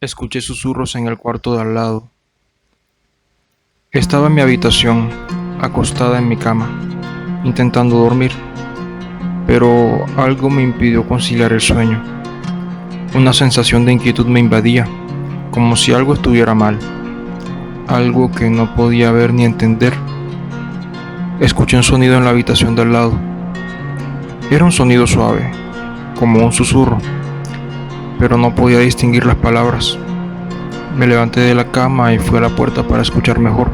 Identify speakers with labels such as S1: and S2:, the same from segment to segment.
S1: Escuché susurros en el cuarto de al lado. Estaba en mi habitación, acostada en mi cama, intentando dormir, pero algo me impidió conciliar el sueño. Una sensación de inquietud me invadía, como si algo estuviera mal, algo que no podía ver ni entender. Escuché un sonido en la habitación de al lado. Era un sonido suave, como un susurro, pero no podía distinguir las palabras. Me levanté de la cama y fui a la puerta para escuchar mejor.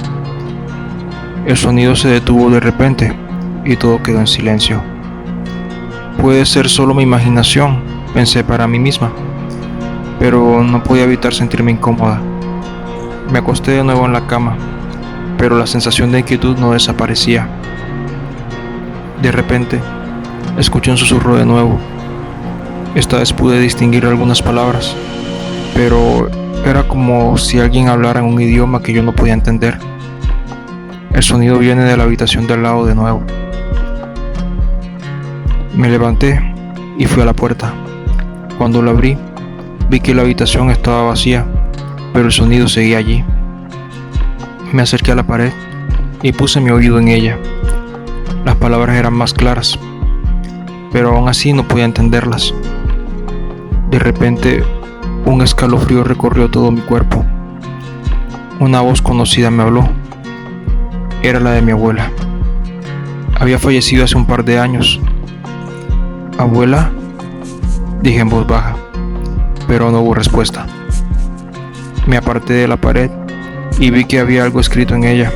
S1: El sonido se detuvo de repente y todo quedó en silencio. Puede ser solo mi imaginación, pensé para mí misma, pero no podía evitar sentirme incómoda. Me acosté de nuevo en la cama, pero la sensación de inquietud no desaparecía. De repente, escuché un susurro de nuevo. Esta vez pude distinguir algunas palabras, pero era como si alguien hablara en un idioma que yo no podía entender. El sonido viene de la habitación de al lado de nuevo. Me levanté y fui a la puerta. Cuando la abrí, vi que la habitación estaba vacía, pero el sonido seguía allí. Me acerqué a la pared y puse mi oído en ella. Las palabras eran más claras, pero aún así no podía entenderlas. De repente, un escalofrío recorrió todo mi cuerpo. Una voz conocida me habló. Era la de mi abuela. Había fallecido hace un par de años. ¿Abuela?, dije en voz baja, pero no hubo respuesta. Me aparté de la pared y vi que había algo escrito en ella.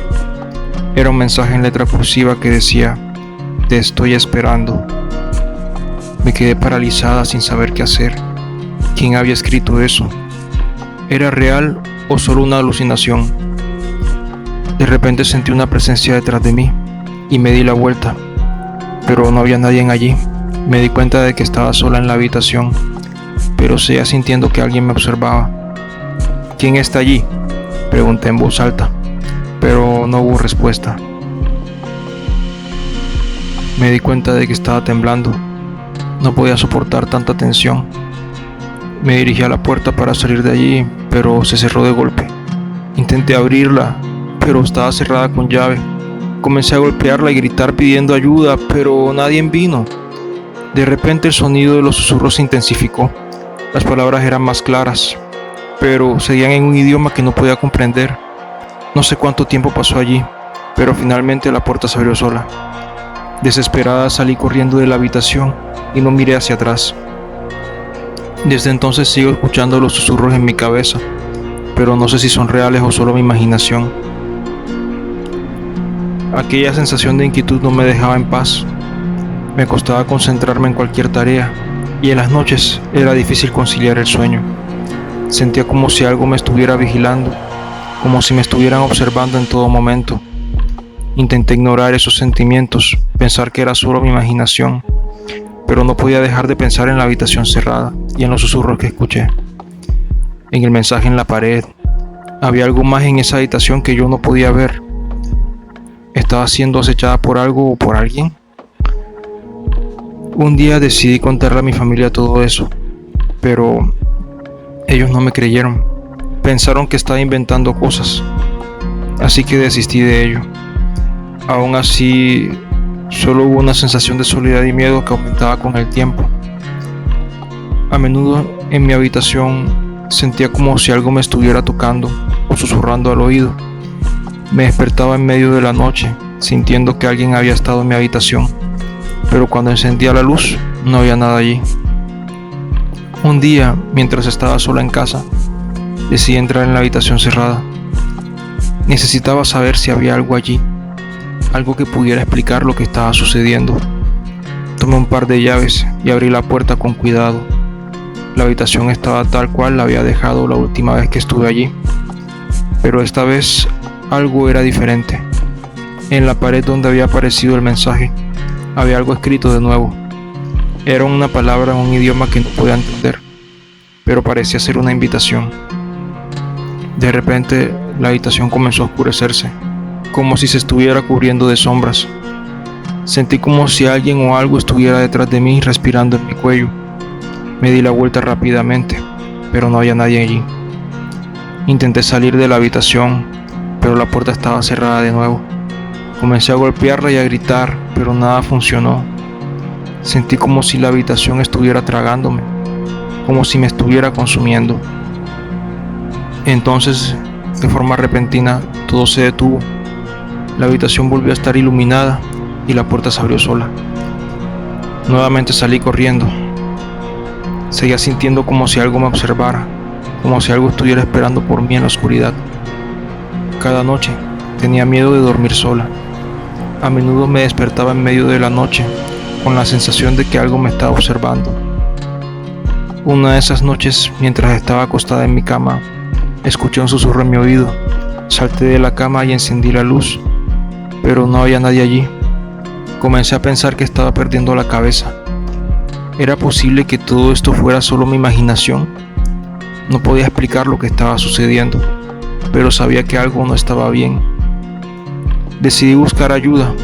S1: Era un mensaje en letra cursiva que decía: "Te estoy esperando". Me quedé paralizada sin saber qué hacer. ¿Quién había escrito eso? ¿Era real o solo una alucinación? De repente sentí una presencia detrás de mí y me di la vuelta, pero no había nadie allí. Me di cuenta de que estaba sola en la habitación, pero seguía sintiendo que alguien me observaba. ¿Quién está allí?, pregunté en voz alta, pero no hubo respuesta. Me di cuenta de que estaba temblando. No podía soportar tanta tensión. Me dirigí a la puerta para salir de allí, pero se cerró de golpe. Intenté abrirla, pero estaba cerrada con llave. Comencé a golpearla y gritar pidiendo ayuda, pero nadie vino. De repente el sonido de los susurros se intensificó. Las palabras eran más claras, pero seguían en un idioma que no podía comprender. No sé cuánto tiempo pasó allí, pero finalmente la puerta se abrió sola. Desesperada salí corriendo de la habitación y no miré hacia atrás. Desde entonces sigo escuchando los susurros en mi cabeza, pero no sé si son reales o solo mi imaginación. Aquella sensación de inquietud no me dejaba en paz. Me costaba concentrarme en cualquier tarea y en las noches era difícil conciliar el sueño. Sentía como si algo me estuviera vigilando, como si me estuvieran observando en todo momento. Intenté ignorar esos sentimientos, pensar que era solo mi imaginación, pero no podía dejar de pensar en la habitación cerrada y en los susurros que escuché. En el mensaje en la pared, había algo más en esa habitación que yo no podía ver. ¿Estaba siendo acechada por algo o por alguien? Un día decidí contarle a mi familia todo eso, pero ellos no me creyeron. Pensaron que estaba inventando cosas, así que desistí de ello. Aún así, solo hubo una sensación de soledad y miedo que aumentaba con el tiempo. A menudo en mi habitación sentía como si algo me estuviera tocando o susurrando al oído. Me despertaba en medio de la noche, sintiendo que alguien había estado en mi habitación, pero cuando encendía la luz no había nada allí. Un día, mientras estaba sola en casa, decidí entrar en la habitación cerrada. Necesitaba saber si había algo allí, algo que pudiera explicar lo que estaba sucediendo. Tomé un par de llaves y abrí la puerta con cuidado. La habitación estaba tal cual la había dejado la última vez que estuve allí, pero esta vez algo era diferente. En la pared donde había aparecido el mensaje, había algo escrito de nuevo. Era una palabra en un idioma que no podía entender, pero parecía ser una invitación. De repente, la habitación comenzó a oscurecerse, como si se estuviera cubriendo de sombras. Sentí como si alguien o algo estuviera detrás de mí respirando en mi cuello. Me di la vuelta rápidamente, pero no había nadie allí. Intenté salir de la habitación, pero la puerta estaba cerrada de nuevo. Comencé a golpearla y a gritar, pero nada funcionó. Sentí como si la habitación estuviera tragándome, como si me estuviera consumiendo. Entonces, de forma repentina, todo se detuvo. La habitación volvió a estar iluminada y la puerta se abrió sola. Nuevamente salí corriendo. Seguía sintiendo como si algo me observara, como si algo estuviera esperando por mí en la oscuridad. Cada noche tenía miedo de dormir sola. A menudo me despertaba en medio de la noche con la sensación de que algo me estaba observando. Una de esas noches, mientras estaba acostada en mi cama, escuché un susurro en mi oído. Salté de la cama y encendí la luz, pero no había nadie allí. Comencé a pensar que estaba perdiendo la cabeza. ¿Era posible que todo esto fuera solo mi imaginación? No podía explicar lo que estaba sucediendo, pero sabía que algo no estaba bien. Decidí buscar ayuda.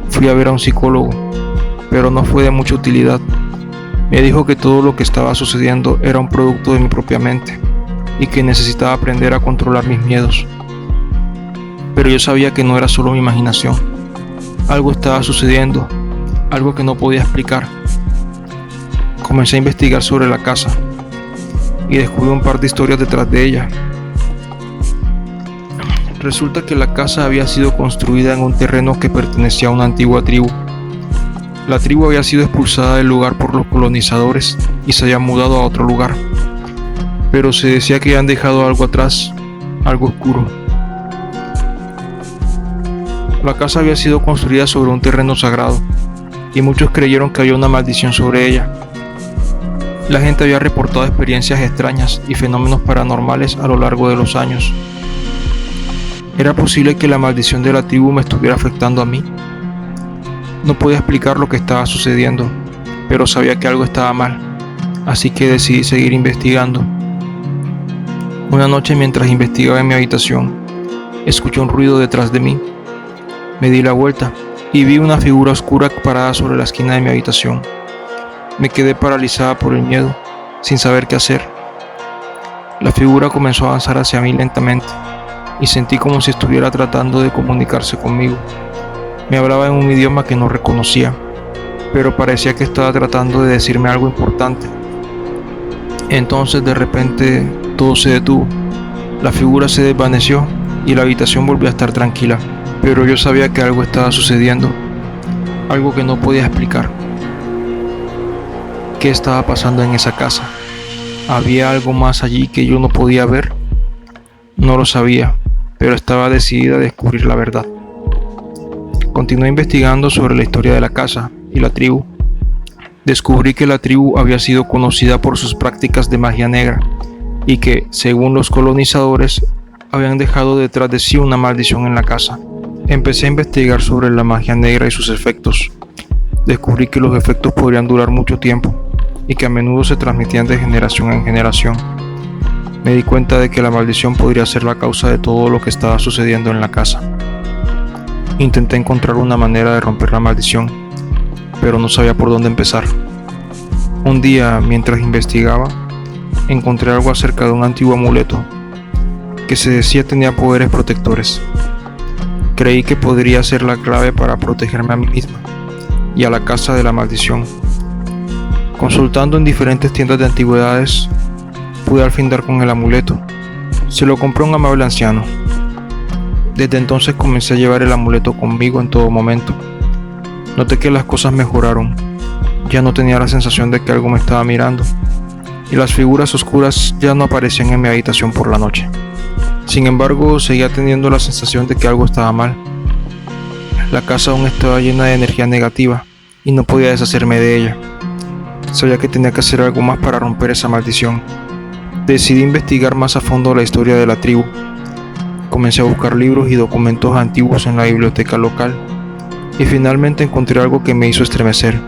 S1: Fui a ver a un psicólogo, pero no fue de mucha utilidad. Me dijo que todo lo que estaba sucediendo era un producto de mi propia mente y que necesitaba aprender a controlar mis miedos. Pero yo sabía que no era solo mi imaginación. Algo estaba sucediendo, algo que no podía explicar. Comencé a investigar sobre la casa y descubrí un par de historias detrás de ella. Resulta que la casa había sido construida en un terreno que pertenecía a una antigua tribu. La tribu había sido expulsada del lugar por los colonizadores y se había mudado a otro lugar. Pero se decía que habían dejado algo atrás, algo oscuro. La casa había sido construida sobre un terreno sagrado y muchos creyeron que había una maldición sobre ella. La gente había reportado experiencias extrañas y fenómenos paranormales a lo largo de los años. ¿Era posible que la maldición de la tribu me estuviera afectando a mí? No podía explicar lo que estaba sucediendo, pero sabía que algo estaba mal, así que decidí seguir investigando. Una noche, mientras investigaba en mi habitación, escuché un ruido detrás de mí. Me di la vuelta y vi una figura oscura parada sobre la esquina de mi habitación. Me quedé paralizada por el miedo, sin saber qué hacer. La figura comenzó a avanzar hacia mí lentamente y sentí como si estuviera tratando de comunicarse conmigo. Me hablaba en un idioma que no reconocía, pero parecía que estaba tratando de decirme algo importante. Entonces, de repente, todo se detuvo. La figura se desvaneció y la habitación volvió a estar tranquila, pero yo sabía que algo estaba sucediendo, algo que no podía explicar. ¿Qué estaba pasando en esa casa? ¿Había algo más allí que yo no podía ver? No lo sabía, pero estaba decidida a descubrir la verdad. Continué investigando sobre la historia de la casa y la tribu. Descubrí que la tribu había sido conocida por sus prácticas de magia negra y que, según los colonizadores, habían dejado detrás de sí una maldición en la casa. Empecé a investigar sobre la magia negra y sus efectos. Descubrí que los efectos podrían durar mucho tiempo y que a menudo se transmitían de generación en generación. Me di cuenta de que la maldición podría ser la causa de todo lo que estaba sucediendo en la casa. Intenté encontrar una manera de romper la maldición, pero no sabía por dónde empezar. Un día, mientras investigaba, encontré algo acerca de un antiguo amuleto que se decía tenía poderes protectores. Creí que podría ser la clave para protegerme a mí misma y a la casa de la maldición. Consultando en diferentes tiendas de antigüedades, pude al fin dar con el amuleto. Se lo compró un amable anciano. Desde entonces comencé a llevar el amuleto conmigo en todo momento. Noté que las cosas mejoraron. Ya no tenía la sensación de que algo me estaba mirando, y las figuras oscuras ya no aparecían en mi habitación por la noche. Sin embargo, seguía teniendo la sensación de que algo estaba mal. La casa aún estaba llena de energía negativa y no podía deshacerme de ella. Sabía que tenía que hacer algo más para romper esa maldición. Decidí investigar más a fondo la historia de la tribu. Comencé a buscar libros y documentos antiguos en la biblioteca local y finalmente encontré algo que me hizo estremecer.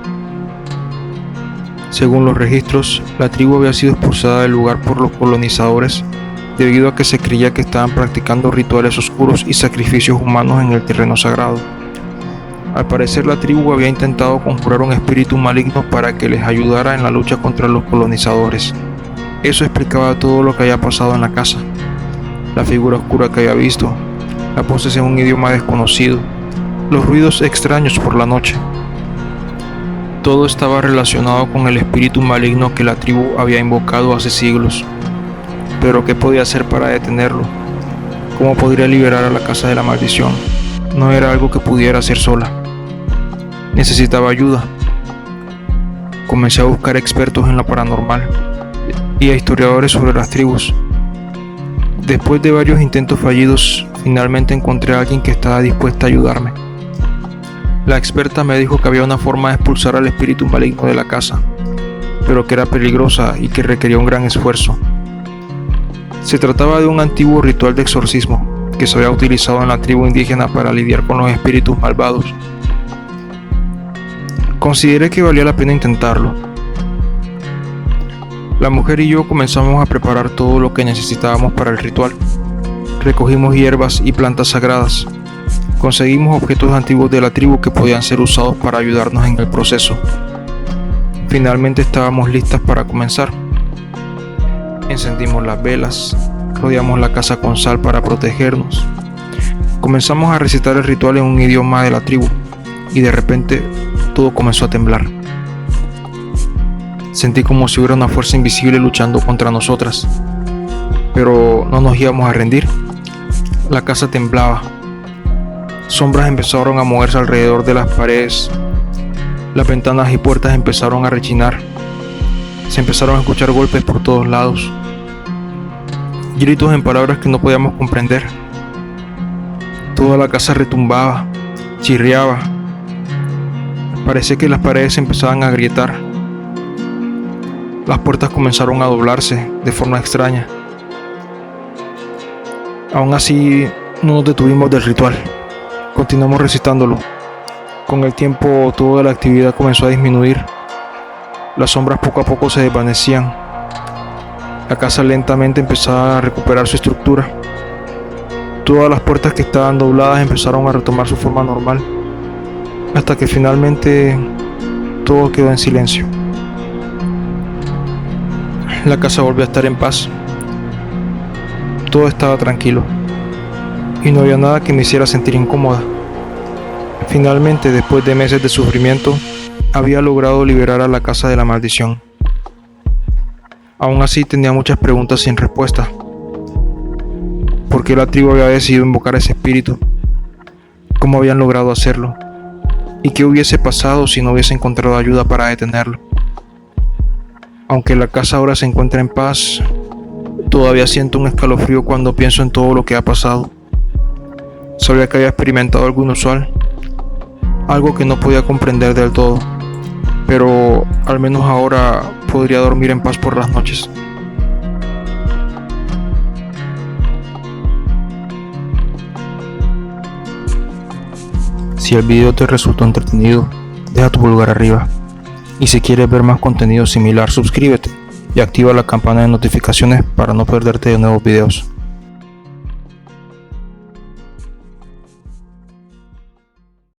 S1: Según los registros, la tribu había sido expulsada del lugar por los colonizadores debido a que se creía que estaban practicando rituales oscuros y sacrificios humanos en el terreno sagrado. Al parecer, la tribu había intentado conjurar un espíritu maligno para que les ayudara en la lucha contra los colonizadores. Eso explicaba todo lo que había pasado en la casa. la figura oscura que había visto, las voces en un idioma desconocido, los ruidos extraños por la noche. Todo estaba relacionado con el espíritu maligno que la tribu había invocado hace siglos. Pero ¿qué podía hacer para detenerlo? ¿Cómo podría liberar a la casa de la maldición? No era algo que pudiera hacer sola. Necesitaba ayuda. Comencé a buscar expertos en lo paranormal y a historiadores sobre las tribus. Después de varios intentos fallidos, finalmente encontré a alguien que estaba dispuesta a ayudarme. La experta me dijo que había una forma de expulsar al espíritu maligno de la casa, pero que era peligrosa y que requería un gran esfuerzo. Se trataba de un antiguo ritual de exorcismo que se había utilizado en la tribu indígena para lidiar con los espíritus malvados. Consideré que valía la pena intentarlo. La mujer y yo comenzamos a preparar todo lo que necesitábamos para el ritual. Recogimos hierbas y plantas sagradas. Conseguimos objetos antiguos de la tribu que podían ser usados para ayudarnos en el proceso. Finalmente estábamos listas para comenzar. Encendimos las velas, rodeamos la casa con sal para protegernos. Comenzamos a recitar el ritual en un idioma de la tribu y de repente todo comenzó a temblar. Sentí como si hubiera una fuerza invisible luchando contra nosotras, pero no nos íbamos a rendir. La casa temblaba. Sombras empezaron a moverse alrededor de las paredes. Las ventanas y puertas empezaron a rechinar. Se empezaron a escuchar golpes por todos lados. Gritos en palabras que no podíamos comprender. Toda la casa retumbaba, chirriaba. Parecía que las paredes empezaban a agrietar. Las puertas comenzaron a doblarse de forma extraña. Aún así, no nos detuvimos del ritual. Continuamos recitándolo. Con el tiempo, toda la actividad comenzó a disminuir. Las sombras poco a poco se desvanecían. La casa lentamente empezaba a recuperar su estructura. Todas las puertas que estaban dobladas empezaron a retomar su forma normal, hasta que finalmente todo quedó en silencio. La casa volvió a estar en paz. Todo estaba tranquilo y no había nada que me hiciera sentir incómoda. Finalmente, después de meses de sufrimiento, había logrado liberar a la casa de la maldición. Aún así tenía muchas preguntas sin respuesta. ¿Por qué la tribu había decidido invocar a ese espíritu? ¿Cómo habían logrado hacerlo? ¿Y qué hubiese pasado si no hubiese encontrado ayuda para detenerlo? Aunque la casa ahora se encuentra en paz, todavía siento un escalofrío cuando pienso en todo lo que ha pasado. Sabía que había experimentado algo inusual, algo que no podía comprender del todo, pero al menos ahora podría dormir en paz por las noches. Si el video te resultó entretenido, deja tu pulgar arriba. Y si quieres ver más contenido similar, suscríbete y activa la campana de notificaciones para no perderte de nuevos videos.